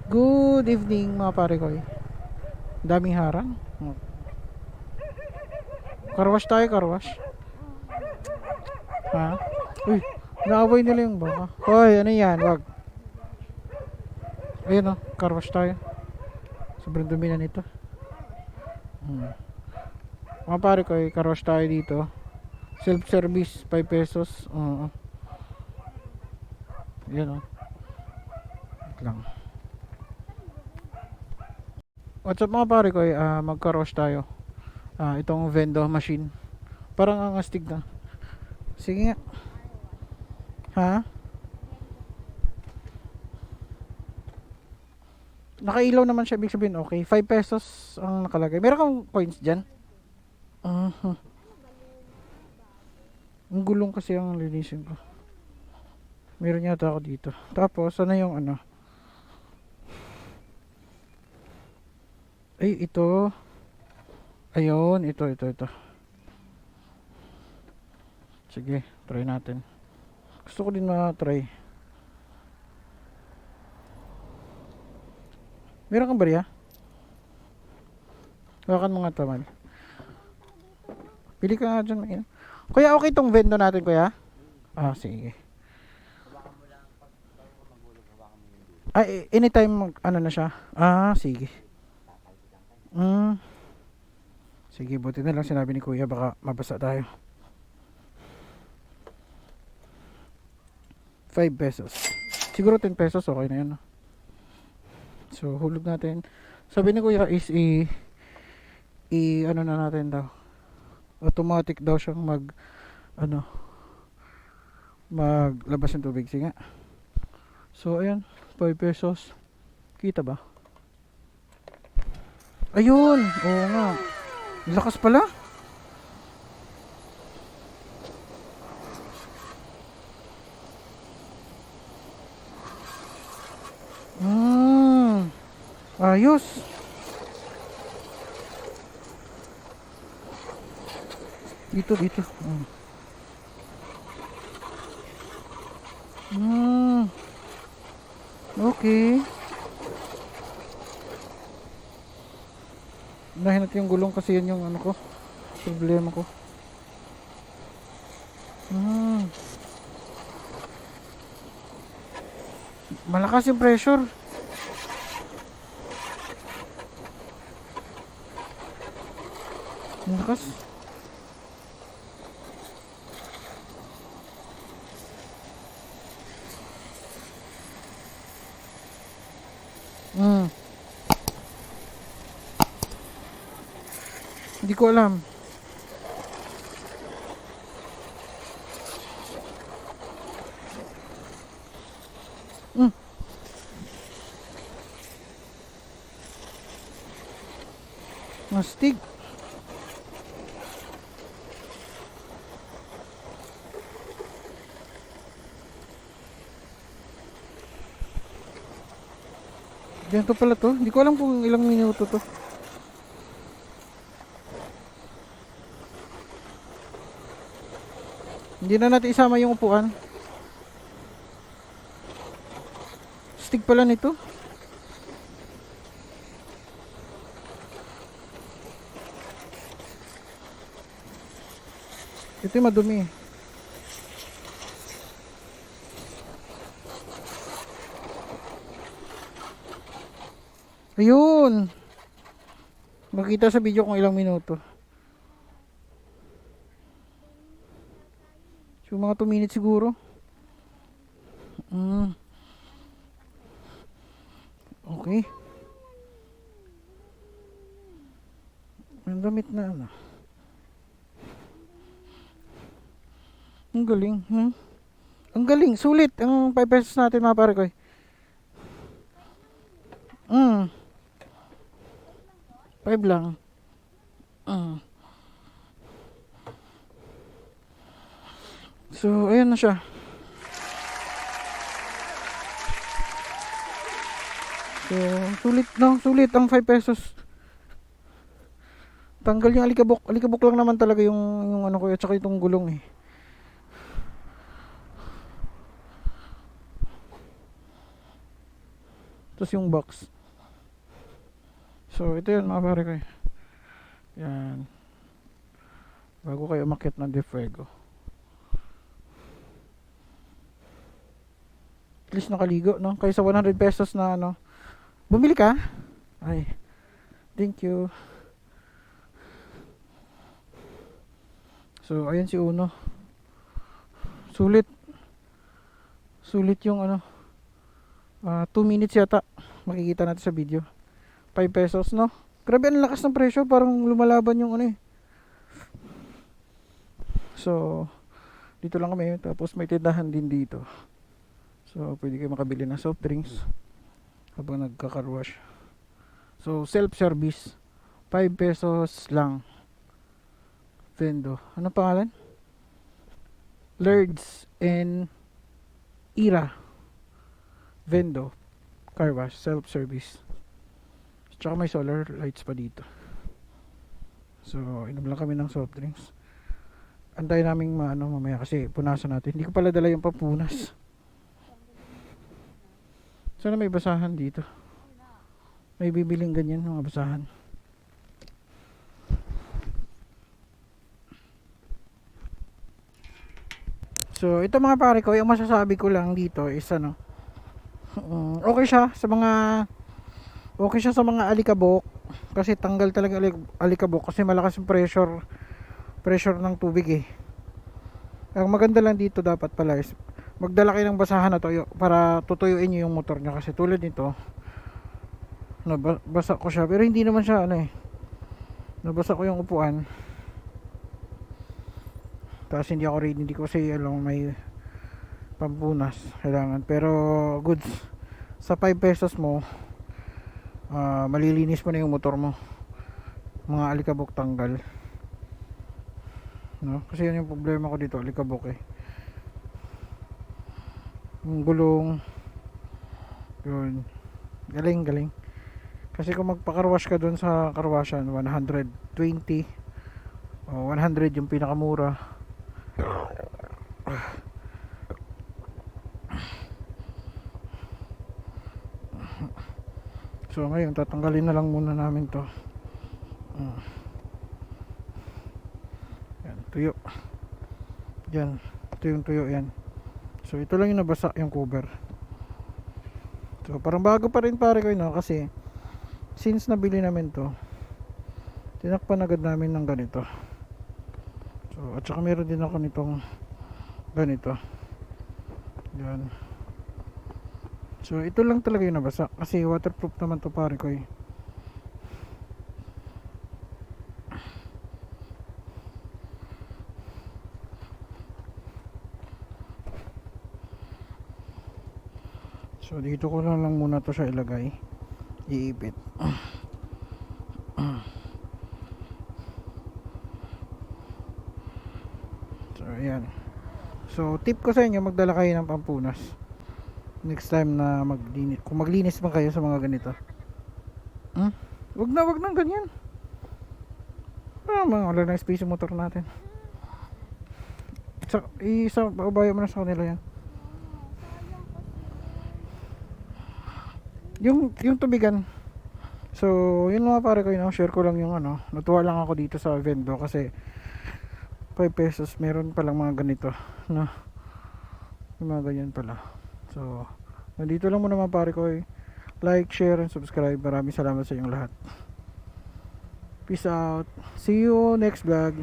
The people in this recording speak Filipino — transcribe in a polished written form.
Good evening mga pare ko. Daming harang. Karwash tayo, karwash. Ha? Uy, naaway nila yung baka. Hoy, ano yan? Wag. Ayun oh, karwash tayo. Sobrang dumi na nito. Mga pare ko, karwash tayo dito. Self-service, 5 pesos. Yan oh. Wait lang. What's up mga pare ko? Mag-carwash tayo. Itong vendo machine. Parang ang astig na. Sige nga. Ha? Nakailaw naman siya, ibig sabihin okay. 5 pesos ang nakalagay. Meron kang coins dyan? Ang gulong kasi ang linisin ko. Meron yata ako dito. Tapos, ano yung ano? Ay, ito. Ayun, ito. Sige, try natin. Gusto ko din ma-try. Meron kang barya? Hawakan mo nga taman. Pili ka nga dyan, Maina. Kuya, okay tong vendo natin, kuya? Sige. Ay, anytime, ano na siya? Sige. Sige, buti na lang sinabi ni kuya, baka mabasa tayo. 5 pesos. Siguro 10 pesos, okay na yun. No? So, hulog natin. Sabi ni kuya is ano na natin daw. Automatic daw siyang maglabas ng tubig. Sige nga. So, ayan. 5 pesos. Kita ba? Ayun! Oo nga. Lakas pala. Ayos. Dito. Okay. Unahin natin yung gulong kasi yan yung ano ko. Problema ko. Malakas yung pressure. Malakas. Hindi ko alam. Mastig. Ganito pala to. Hindi ko alam kung ilang minuto to. Hindi na natin isama yung upuan. Stick pala nito. Ito yung madumi. Ayun. Makita sa video kung ilang minuto. So mga 2 minutes siguro. Okay. Ang damit na ano. Ang galing. Ang galing. Sulit ang 5 pesos natin mga pare ko. 5 lang. So, ayan na siya. So, sulit ang 5 pesos. Tanggal yung alikabok. Alikabok lang naman talaga yung ano ko at saka itong gulong eh. Tapos yung box. So ito yun mga pare ko. Yan. Bago kayo umakyat ng De Fuego. At least nakaligo, no? Kaysa 100 pesos na ano. Bumili ka? Ay, thank you. So, ayan si Uno. Sulit. Sulit yung ano. 2 minutes yata. Makikita natin sa video. 5 pesos, no? Grabe, ang lakas ng presyo. Parang lumalaban yung ano eh. So, dito lang kami. Tapos may tindahan din dito. So, pwede kayo makabili ng soft drinks habang nagka-car-wash. So, self-service. 5 pesos lang. Vendo. Ano pangalan? Lords and Ira. Vendo. Car wash. Self-service. Tsaka may solar lights pa dito. So, inom lang kami ng soft drinks. Antay naming maano mamaya kasi punasan natin. Hindi ko pala dala yung papunas. Sana may basahan dito. May bibiling ganyan mga basahan. So ito mga pare ko, yung masasabi ko lang dito is ano, okay siya sa mga alikabok kasi tanggal talaga alikabok kasi malakas yung pressure ng tubig eh. Ang maganda lang dito dapat pala is magdala kayo ng basahan na toyo para tutuyuin nyo yung motor nyo kasi tulad nito nabasa ko siya pero hindi naman siya ano eh, nabasa ko yung upuan tapos hindi ako ready, hindi ko kasi alam may pampunas kailangan pero goods sa 5 pesos mo malilinis mo na yung motor mo, mga alikabok tanggal, no? Kasi yun yung problema ko dito, alikabok eh, yung gulong yun, galing kasi kung magpa-carwash ka dun sa carwashan 120 o 100 yung pinakamura. So ngayon tatanggalin na lang muna namin to. Yan, tuyo. Yan, ito yung tuyo yan. So ito lang yung nabasa yung cover. So parang bago pa rin pare ko no kasi since nabili namin to tinakpan agad namin ng ganito. So at saka meron din ako nitong ganito. Yan. So ito lang talaga yung nabasa kasi waterproof naman to pare ko eh. So dito ko lang muna to siya ilagay, iipit. So ayan. So tip ko sa inyo, magdala kayo ng pampunas next time na maglinis, kung maglinis man kayo sa mga ganito. Wag na ganyan. Wala na space yung motor natin. Isa babayo mo na sa kanila yan. Yung tubigan. So yun mga pare ko, share ko lang yung ano, natuwa lang ako dito sa Vendo kasi 5 pesos meron palang mga ganito, no? Yung mga ganyan pala. So nandito lang muna mga pare ko, like, share, and subscribe. Maraming salamat sa inyong lahat. Peace out. See you next vlog.